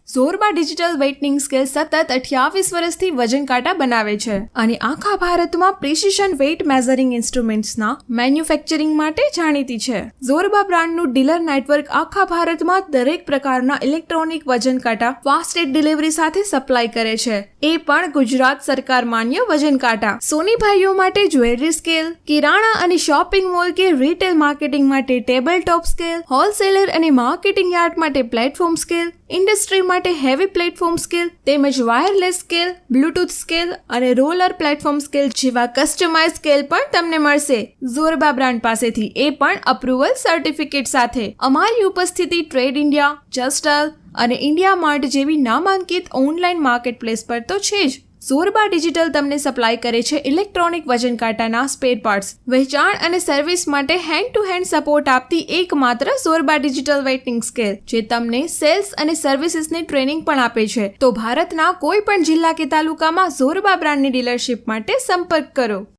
ઝોરબા digital વેઇટનિંગ scale સતત 28 વર્ષથી વજન કાંટા બનાવે છે અને આખા ભારતમાં પ્રિસિશન વેઇટ મેઝરિંગ ઇન્સ્ટ્રુમેન્ટ્સના મેન્યુફેક્ચરિંગ માટે જાણીતી છે. ઝોરબા બ્રાન્ડનું ડીલર નેટવર્ક આખા ભારતમાં દરેક પ્રકારના ઇલેક્ટ્રોનિક વજન કાંટા ફાસ્ટેડ ડિલિવરી સાથે સપ્લાય કરે છે. એ પણ ગુજરાત સરકાર માન્ય વજન કાંટા. સોની ભાઈઓ માટે જ્વેલરી સ્કેલ, કિરાણા અને શોપિંગ મોલ કે રિટેલ માર્કેટિંગ માટે ટેબલ ટોપ સ્કેલ, હોલસેલર અને માર્કેટિંગ યાર્ડ માટે પ્લેટફોર્મ સ્કેલ, ઇન્ડસ્ટ્રી માટે હેવી પ્લેટફોર્મ સ્કેલ તેમજ વાયરલેસ સ્કેલ, બ્લૂટૂથ સ્કેલ અને રોલર પ્લેટફોર્મ સ્કેલ જેવા કસ્ટમાઇઝ સ્કેલ પણ તમને મળશે ઝોરબા બ્રાન્ડ પાસેથી, એ પણ અપ્રુવલ સર્ટિફિકેટ સાથે. અમારી ઉપસ્થિતિ ટ્રેડ ઇન્ડિયા, જસ્ટલ અને ઇન્ડિયા માર્ટ જેવી નામાંકિત ઓનલાઈન માર્કેટ પ્લેસ પર તો છે જ. ઝોરબા ડિજિટલ તમને સપ્લાય કરે છે ઇલેક્ટ્રોનિક વજન કાંટાના સ્પેર પાર્ટ્સ. વહેંચાણ અને સર્વિસ માટે હેન્ડ ટુ હેન્ડ સપોર્ટ આપતી એકમાત્ર ઝોરબા ડિજિટલ વેઇટિંગ સ્કેલ, જે તમને સેલ્સ અને સર્વિસીસની ટ્રેનિંગ પણ આપે છે. તો ભારતના કોઈ પણ જિલ્લા કે તાલુકામાં ઝોરબા બ્રાન્ડની ડીલરશિપ માટે સંપર્ક કરો.